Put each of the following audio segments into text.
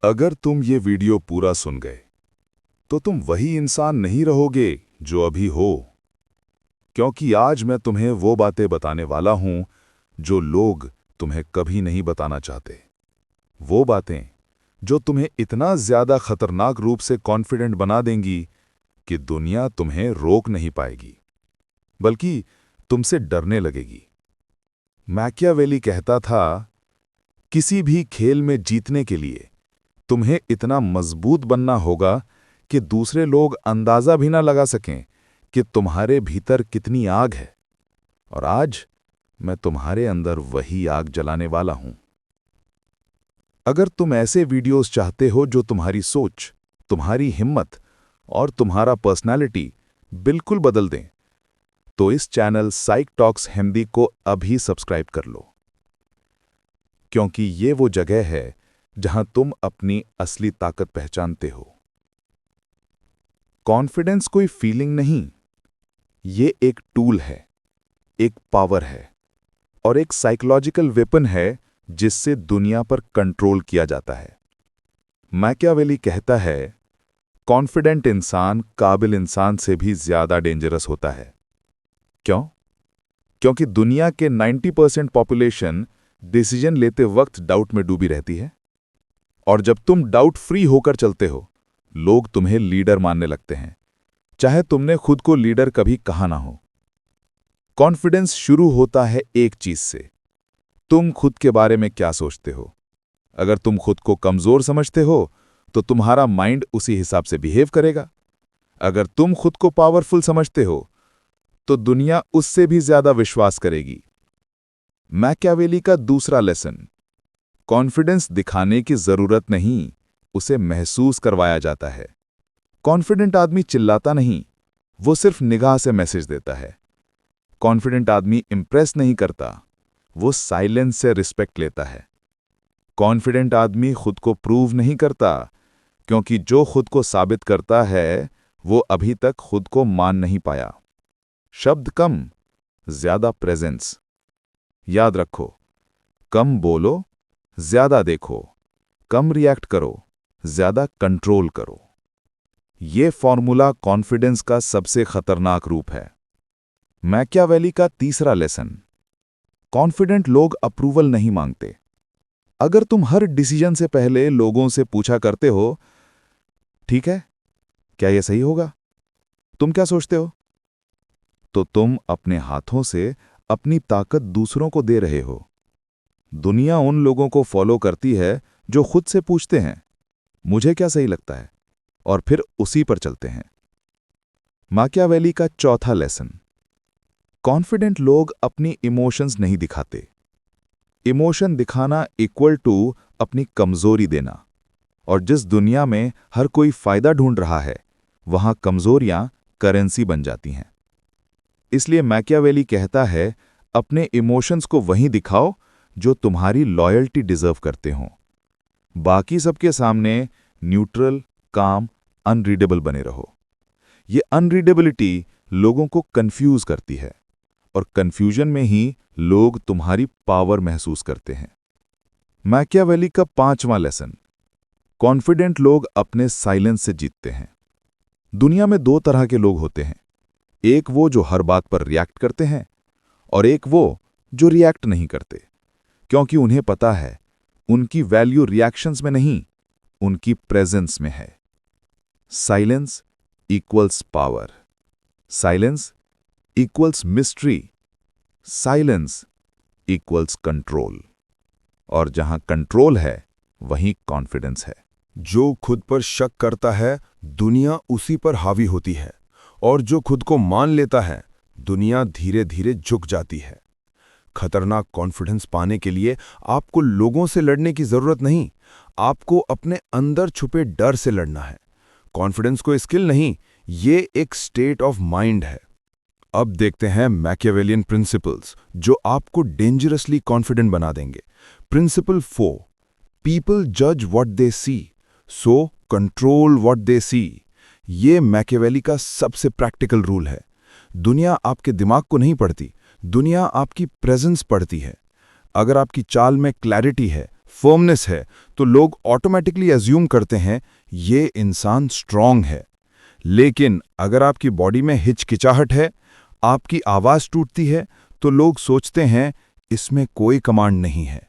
अगर तुम ये वीडियो पूरा सुन गए तो तुम वही इंसान नहीं रहोगे जो अभी हो, क्योंकि आज मैं तुम्हें वो बातें बताने वाला हूं जो लोग तुम्हें कभी नहीं बताना चाहते। वो बातें जो तुम्हें इतना ज्यादा खतरनाक रूप से कॉन्फिडेंट बना देंगी कि दुनिया तुम्हें रोक नहीं पाएगी, बल्कि तुमसे डरने लगेगी। मैकियावेली कहता था, किसी भी खेल में जीतने के लिए तुम्हें इतना मजबूत बनना होगा कि दूसरे लोग अंदाजा भी ना लगा सकें कि तुम्हारे भीतर कितनी आग है। और आज मैं तुम्हारे अंदर वही आग जलाने वाला हूं। अगर तुम ऐसे वीडियोस चाहते हो जो तुम्हारी सोच, तुम्हारी हिम्मत और तुम्हारा पर्सनालिटी बिल्कुल बदल दें, तो इस चैनल साइक टॉक्स हिंदी को अभी सब्सक्राइब कर लो, क्योंकि ये वो जगह है जहां तुम अपनी असली ताकत पहचानते हो। कॉन्फिडेंस कोई फीलिंग नहीं, ये एक टूल है, एक पावर है और एक साइकोलॉजिकल वेपन है जिससे दुनिया पर कंट्रोल किया जाता है। मैकियावेली कहता है, कॉन्फिडेंट इंसान काबिल इंसान से भी ज्यादा डेंजरस होता है। क्यों? क्योंकि दुनिया के 90% पॉपुलेशन डिसीजन लेते वक्त डाउट में डूबी रहती है, और जब तुम डाउट फ्री होकर चलते हो, लोग तुम्हें लीडर मानने लगते हैं, चाहे तुमने खुद को लीडर कभी कहा ना हो। कॉन्फिडेंस शुरू होता है एक चीज से, तुम खुद के बारे में क्या सोचते हो। अगर तुम खुद को कमजोर समझते हो तो तुम्हारा माइंड उसी हिसाब से बिहेव करेगा। अगर तुम खुद को पावरफुल समझते हो तो दुनिया उससे भी ज्यादा विश्वास करेगी। मैकियावेली का दूसरा लेसन, कॉन्फिडेंस दिखाने की जरूरत नहीं, उसे महसूस करवाया जाता है। कॉन्फिडेंट आदमी चिल्लाता नहीं, वो सिर्फ निगाह से मैसेज देता है। कॉन्फिडेंट आदमी इंप्रेस नहीं करता, वो साइलेंस से रिस्पेक्ट लेता है। कॉन्फिडेंट आदमी खुद को प्रूव नहीं करता, क्योंकि जो खुद को साबित करता है वो अभी तक खुद को मान नहीं पाया। शब्द कम, ज्यादा प्रेजेंस। याद रखो, कम बोलो, ज्यादा देखो, कम रिएक्ट करो, ज्यादा कंट्रोल करो। ये फॉर्मूला कॉन्फिडेंस का सबसे खतरनाक रूप है। मैकियावेली का तीसरा लेसन, कॉन्फिडेंट लोग अप्रूवल नहीं मांगते। अगर तुम हर डिसीजन से पहले लोगों से पूछा करते हो, ठीक है, क्या यह सही होगा, तुम क्या सोचते हो, तो तुम अपने हाथों से अपनी ताकत दूसरों को दे रहे हो। दुनिया उन लोगों को फॉलो करती है जो खुद से पूछते हैं, मुझे क्या सही लगता है, और फिर उसी पर चलते हैं। मैकियावेली का चौथा लेसन, कॉन्फिडेंट लोग अपनी इमोशंस नहीं दिखाते। इमोशन दिखाना इक्वल टू अपनी कमजोरी देना, और जिस दुनिया में हर कोई फायदा ढूंढ रहा है, वहां कमजोरियां करेंसी बन जाती हैं। इसलिए मैकियावेली कहता है, अपने इमोशंस को वहीं दिखाओ जो तुम्हारी लॉयल्टी डिजर्व करते हों। बाकी सबके सामने न्यूट्रल, काम, अनरीडेबल बने रहो। ये अनरीडेबिलिटी लोगों को कंफ्यूज करती है, और कंफ्यूजन में ही लोग तुम्हारी पावर महसूस करते हैं। मैकियावेली का पांचवां लेसन, कॉन्फिडेंट लोग अपने साइलेंस से जीतते हैं। दुनिया में दो तरह के लोग होते हैं, एक वो जो हर बात पर रिएक्ट करते हैं, और एक वो जो रिएक्ट नहीं करते, क्योंकि उन्हें पता है उनकी वैल्यू रिएक्शंस में नहीं, उनकी प्रेजेंस में है। Silence equals power, silence equals mystery, silence equals control, और जहां कंट्रोल है वहीं कॉन्फिडेंस है। जो खुद पर शक करता है, दुनिया उसी पर हावी होती है, और जो खुद को मान लेता है, दुनिया धीरे धीरे झुक जाती है। खतरनाक कॉन्फिडेंस पाने के लिए आपको लोगों से लड़ने की जरूरत नहीं, आपको अपने अंदर छुपे डर से लड़ना है। कॉन्फिडेंस कोई स्किल नहीं, ये एक स्टेट ऑफ माइंड है। अब देखते हैं मैकियावेलियन प्रिंसिपल्स जो आपको डेंजरसली कॉन्फिडेंट बना देंगे। प्रिंसिपल 4, पीपल जज what they see, so control what they see. ये मैकियावेली का सबसे प्रैक्टिकल रूल है। दुनिया आपके दिमाग को नहीं पढ़ती, दुनिया आपकी प्रेजेंस पढ़ती है। अगर आपकी चाल में क्लैरिटी है, फर्मनेस है तो लोग ऑटोमेटिकली एज्यूम करते हैं ये इंसान स्ट्रांग है। लेकिन अगर आपकी बॉडी में हिचकिचाहट है, आपकी आवाज टूटती है, तो लोग सोचते हैं इसमें कोई कमांड नहीं है।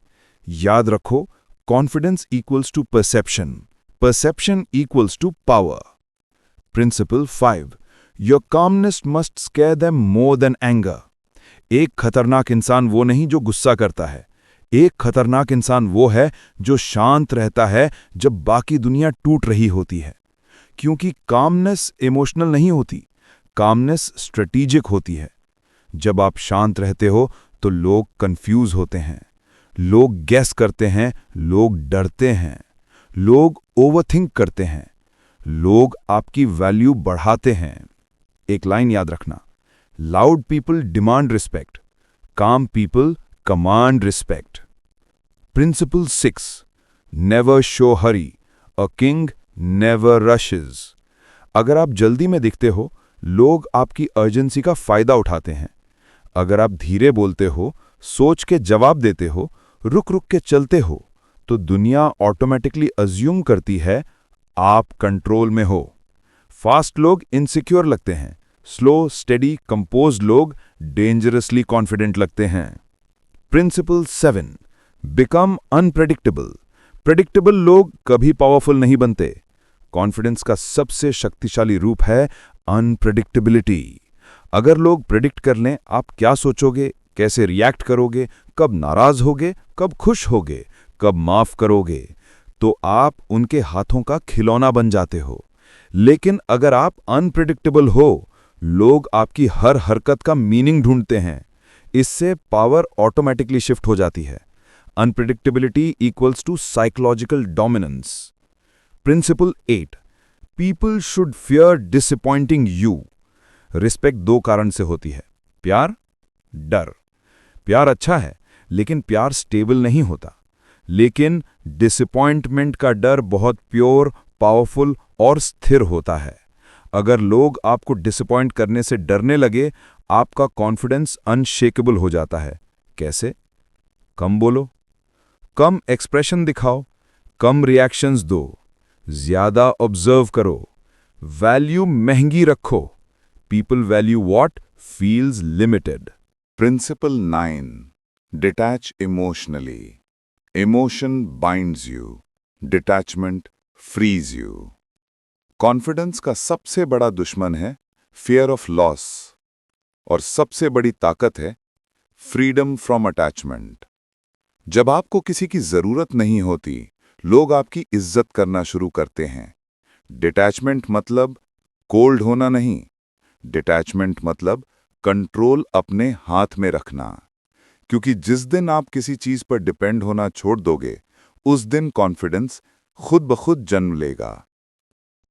याद रखो, confidence equals to perception, perception equals to power. Principle 5, your calmness must scare them more than anger. एक खतरनाक इंसान वो नहीं जो गुस्सा करता है, एक खतरनाक इंसान वो है जो शांत रहता है जब बाकी दुनिया टूट रही होती है। क्योंकि कामनेस इमोशनल नहीं होती, कामनेस स्ट्रेटेजिक होती है। जब आप शांत रहते हो तो लोग कंफ्यूज होते हैं, लोग गैस करते हैं, लोग डरते हैं, लोग ओवरथिंक करते हैं, लोग आपकी वैल्यू बढ़ाते हैं। एक लाइन याद रखना, loud people demand respect, calm people command respect. Principle 6, never show hurry, a king never rushes. अगर आप जल्दी में दिखते हो, लोग आपकी अर्जेंसी का फायदा उठाते हैं। अगर आप धीरे बोलते हो, सोच के जवाब देते हो, रुक रुक के चलते हो, तो दुनिया ऑटोमेटिकली अज्यूम करती है आप कंट्रोल में हो। फास्ट लोग इनसिक्योर लगते हैं, स्लो स्टेडी कंपोज्ड लोग डेंजरसली कॉन्फिडेंट लगते हैं। Principal 7, become unpredictable. प्रेडिक्टेबल लोग कभी पावरफुल नहीं बनते। कॉन्फिडेंस का सबसे शक्तिशाली रूप है अनप्रेडिक्टेबिलिटी। अगर लोग प्रेडिक्ट कर लें आप क्या सोचोगे, कैसे रिएक्ट करोगे, कब नाराज होगे, कब खुश होगे, कब माफ करोगे, तो आप उनके हाथों का खिलौना बन जाते हो। लेकिन अगर आप अनप्रेडिक्टेबल हो, लोग आपकी हर हरकत का मीनिंग ढूंढते हैं। इससे पावर ऑटोमेटिकली शिफ्ट हो जाती है। Unpredictability equals to psychological dominance. Principle 8, people should fear disappointing you. Respect दो कारण से होती है, प्यार, डर। प्यार अच्छा है, लेकिन प्यार स्टेबल नहीं होता। लेकिन डिसअपॉइंटमेंट का डर बहुत प्योर, पावरफुल और स्थिर होता है। अगर लोग आपको डिसअपॉइंट करने से डरने लगे, आपका कॉन्फिडेंस अनशेकेबल हो जाता है। कैसे? कम बोलो, कम एक्सप्रेशन दिखाओ, कम रिएक्शंस दो, ज्यादा ऑब्जर्व करो, वैल्यू महंगी रखो। People value what feels limited. Principle 9, detach emotionally. Emotion binds you, detachment frees you. Confidence का सबसे बड़ा दुश्मन है फियर ऑफ लॉस और सबसे बड़ी ताकत है फ्रीडम फ्रॉम अटैचमेंट। जब आपको किसी की जरूरत नहीं होती, लोग आपकी इज्जत करना शुरू करते हैं। डिटैचमेंट मतलब कोल्ड होना नहीं, डिटैचमेंट मतलब कंट्रोल अपने हाथ में रखना। क्योंकि जिस दिन आप किसी चीज पर डिपेंड होना छोड़ दोगे, उस दिन कॉन्फिडेंस खुद ब खुद जन्म लेगा।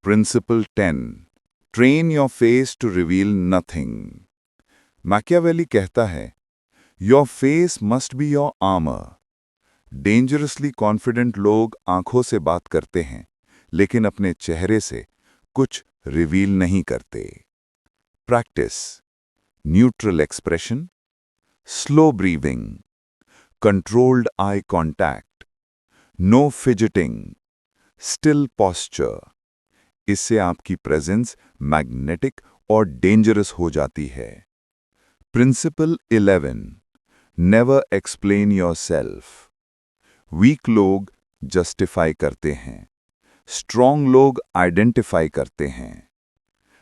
Principle 10, train your face to reveal nothing. Machiavelli कहता है, your face must be your armour. Dangerously confident लोग आंखों से बात करते हैं, लेकिन अपने चेहरे से कुछ रिवील नहीं करते। Practice, neutral expression, slow breathing, controlled eye contact, no fidgeting, still posture. इससे आपकी प्रेजेंस मैग्नेटिक और डेंजरस हो जाती है। Principle 11, never explain yourself. Weak लोग जस्टिफाई करते हैं, स्ट्रॉन्ग लोग आइडेंटिफाई करते हैं।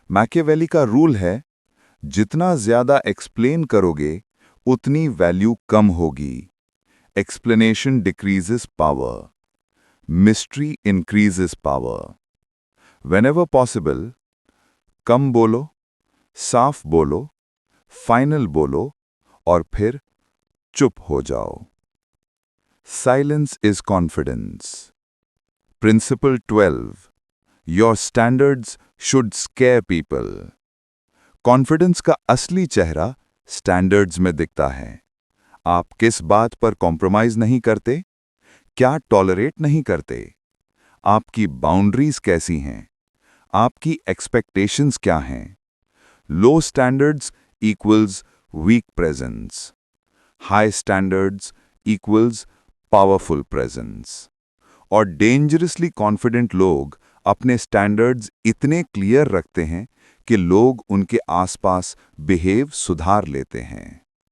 मैकियावेली का रूल है, जितना ज्यादा एक्सप्लेन करोगे उतनी वैल्यू कम होगी। Explanation decreases power, mystery increases power. Whenever possible, कम बोलो, साफ बोलो, फाइनल बोलो और फिर चुप हो जाओ। Silence is confidence. Principle 12, your standards should scare people. Confidence का असली चेहरा स्टैंडर्ड्स में दिखता है। आप किस बात पर कॉम्प्रोमाइज नहीं करते, क्या टॉलरेट नहीं करते, आपकी बाउंड्रीज कैसी हैं, आपकी एक्सपेक्टेशंस क्या हैं। Low standards equals weak presence, high standards equals powerful presence. और डेंजरसली कॉन्फिडेंट लोग अपने स्टैंडर्ड्स इतने क्लियर रखते हैं कि लोग उनके आसपास बिहेव सुधार लेते हैं।